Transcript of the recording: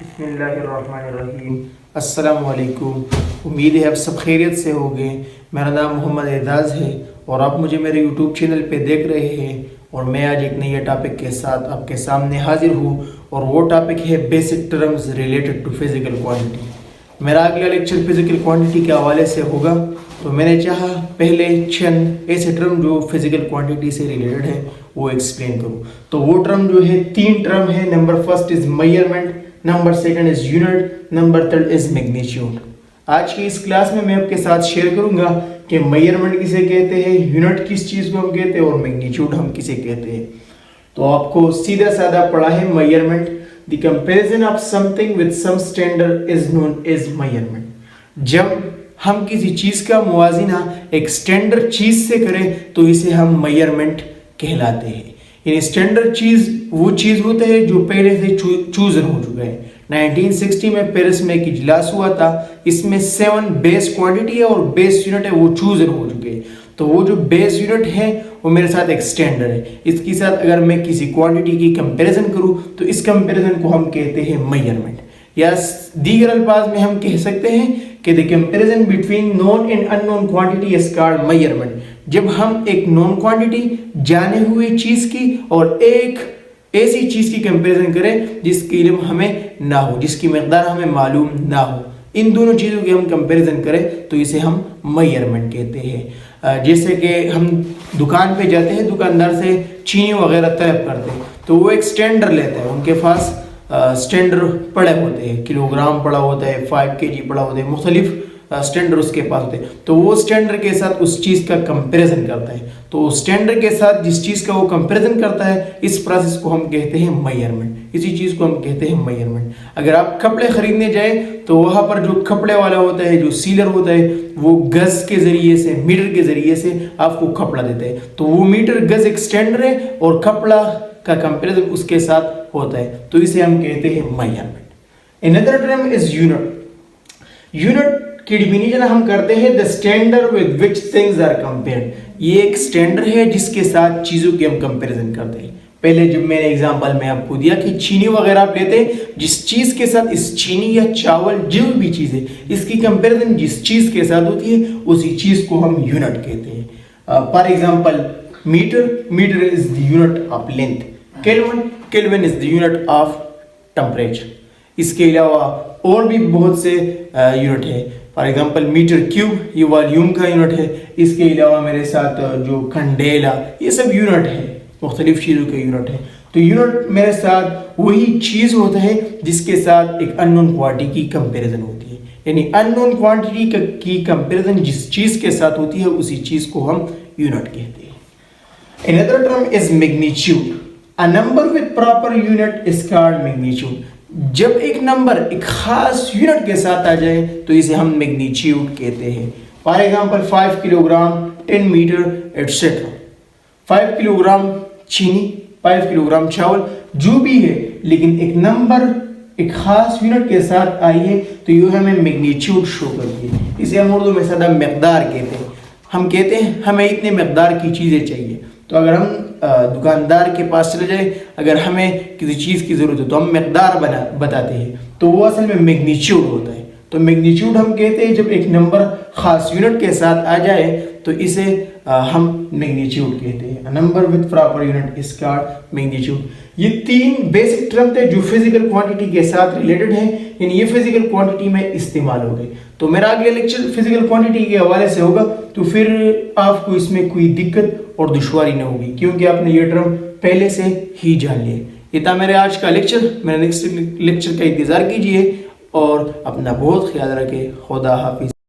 بسم اللہ الرحمن الرحیم۔ السلام علیکم، امید ہے آپ سب خیریت سے ہوگے۔ میرا نام محمد اعجاز ہے اور آپ مجھے میرے یوٹیوب چینل پہ دیکھ رہے ہیں، اور میں آج ایک نئے ٹاپک کے ساتھ آپ کے سامنے حاضر ہوں، اور وہ ٹاپک ہے basic terms related to physical quantity. میرا اگلا لیکچر فزیکل کوانٹٹی کے حوالے سے ہوگا، تو میں نے چاہا پہلے چند ایسے ٹرم جو فزیکل کوانٹٹی سے ریلیٹڈ ہے وہ ایکسپلین کروں۔ تو وہ ٹرم جو ہے 3 ٹرم ہے۔ Number first is measurement, number second is unit, number third is magnitude. آج کی اس کلاس میں آپ کے ساتھ شیئر کروں گا کہ میئرمنٹ کسے کہتے ہیں، یونٹ کس چیز کو ہم کہتے ہیں، اور میگنیچیوڈ ہم کسے کہتے ہیں۔ تو آپ کو سیدھا سادہ پڑھا ہے measurement. The comparison of something with some standard is known as measurement. جب ہم کسی چیز کا موازنہ ایک اسٹینڈرڈ چیز سے کریں تو اسے ہم میئرمنٹ کہلاتے ہیں۔ یعنی اسٹینڈرڈ چیز وہ چیز ہوتا ہے جو پہلے سے چوزن ہو چکا ہے۔ 1960 میں پیرس میں ایک اجلاس ہوا تھا، اس میں 7 بیس کوانٹٹی ہے اور بیس یونٹ ہے وہ چوزن ہو چکے ہیں۔ تو وہ جو بیس یونٹ ہے وہ میرے ساتھ ایک اسٹینڈرڈ ہے، اس کے ساتھ اگر میں کسی کوانٹٹی کی کمپیریزن کروں تو اس کمپیریزن کو ہم کہتے ہیں میئرمنٹ، یا دیگر الفاظ میں ہم کہہ سکتے ہیں کہ the comparison between known and unknown quantity is called measurement۔ جب ہم ایک نون کوانٹٹی جانے ہوئی چیز کی اور ایک ایسی چیز کی کمپیریزن کریں جس کی علم ہمیں نہ ہو، جس کی مقدار ہمیں معلوم نہ ہو، ان دونوں چیزوں کی ہم کمپیریزن کریں تو اسے ہم میئرمنٹ کہتے ہیں۔ جیسے کہ ہم دکان پہ جاتے ہیں، دکاندار سے چینی وغیرہ طلب کرتے ہیں تو وہ ایک سٹینڈرڈ لیتا ہے، ان کے پاس سٹینڈرڈ پڑے ہوتے ہیں، کلو گرام پڑا ہوتا ہے، 5 kg پڑا ہوتا ہے، مختلف سٹینڈرڈ اس کے پاس ہوتے ہیں۔ تو وہ سٹینڈرڈ کے ساتھ اس چیز کا کمپیریزن کرتا ہے، تو سٹینڈرڈ کے ساتھ جس چیز کا وہ کمپیریزن کرتا ہے اس پروسیس کو ہم کہتے ہیں میئرمنٹ، اسی چیز کو ہم کہتے ہیں میئرمنٹ۔ اگر آپ کپڑے خریدنے جائیں تو وہاں پر جو کپڑے والا ہوتا ہے، جو سیلر ہوتا ہے، وہ گز کے ذریعے سے، میٹر کے ذریعے سے آپ کو کپڑا دیتا ہے، تو وہ میٹر گز ایک سٹینڈرڈ ہے اور کپڑا کا کمپیریزن اس کے ساتھ ہوتا ہے، تو اسے ہم کہتے ہیں measurement. another term is unit۔ Unit کی ڈیفینیشن ہم کرتے ہیں the standard with which things are compared۔ یہ ایک سٹینڈرڈ ہے جس کے ساتھ چیزوں کی ہم کمپیریزن کرتے ہیں۔ پہلے جب میں نے ایگزامپل میں آپ کو دیا کہ چینی وغیرہ آپ لیتے ہیں، جس چیز کے ساتھ اس چینی یا چاول جو بھی چیز ہے اس کی کمپیریزن جس چیز کے ساتھ ہوتی ہے اسی چیز کو ہم یونٹ کہتے ہیں۔ For example matter is the unit of length، kelvin is the unit of temperature۔ اس کے علاوہ اور بھی بہت سے یونٹ ہے، فار ایگزامپل میٹر کیوب یہ والیوم کا یونٹ ہے۔ اس کے علاوہ میرے ساتھ جو کنڈیلا، یہ سب یونٹ ہے، مختلف چیزوں کے یونٹ ہے۔ تو یونٹ میرے ساتھ وہی چیز ہوتا ہے جس کے ساتھ ایک ان نون کوانٹٹی کی کمپیریزن ہوتی ہے، یعنی ان نون کوانٹٹی کی کمپیریزن جس چیز کے ساتھ ہوتی ہے اسی چیز کو ہم یونٹ کہتے ہیں۔ another term is magnitude۔ a number with proper unit is called magnitude۔ جب ایک نمبر ایک خاص یونٹ کے ساتھ آ جائے تو اسے ہم میگنیچیوڈ کہتے ہیں۔ For example 5 kilogram, 10 metre etcetera. 5 kilogram چینی، 5 کلو گرام چاول، جو بھی ہے، لیکن ایک نمبر ایک خاص یونٹ کے ساتھ آئی ہے تو یہ ہمیں میگنیچیوڈ شو کرتی ہے۔ اسے ہم اردو میں سادہ مقدار کہتے ہیں۔ ہم کہتے ہیں ہمیں اتنے مقدار کی چیزیں چاہیے، تو اگر ہم دکاندار کے پاس چلے جائیں، اگر ہمیں کسی چیز کی ضرورت ہے تو ہم مقدار بتاتے ہیں، تو وہ اصل میں میگنیچیوڈ ہوتا ہے۔ تو میگنیچیوڈ ہم کہتے ہیں جب ایک نمبر خاص یونٹ کے ساتھ آ جائے تو اسے ہم میگنیچیوڈ کہتے ہیں۔ Number with proper unit is called magnitude. یہ 3 بیسک ٹرم تھے جو فزیکل کوانٹٹی کے ساتھ ریلیٹڈ ہیں، یعنی یہ فزیکل کوانٹٹی میں استعمال ہو گئے۔ تو میرا اگلا لیکچر فزیکل کوانٹٹی کے حوالے سے ہوگا، تو پھر آپ کو اس میں کوئی دقت اور دشواری نہ ہوگی، کیونکہ آپ نے یہ ٹرم پہلے سے ہی جان لیے۔ یہ تھا میرے آج کا لیکچر۔ میرے نیکسٹ لیکچر کا انتظار کیجیے اور اپنا بہت خیال رکھیں۔ خدا حافظ۔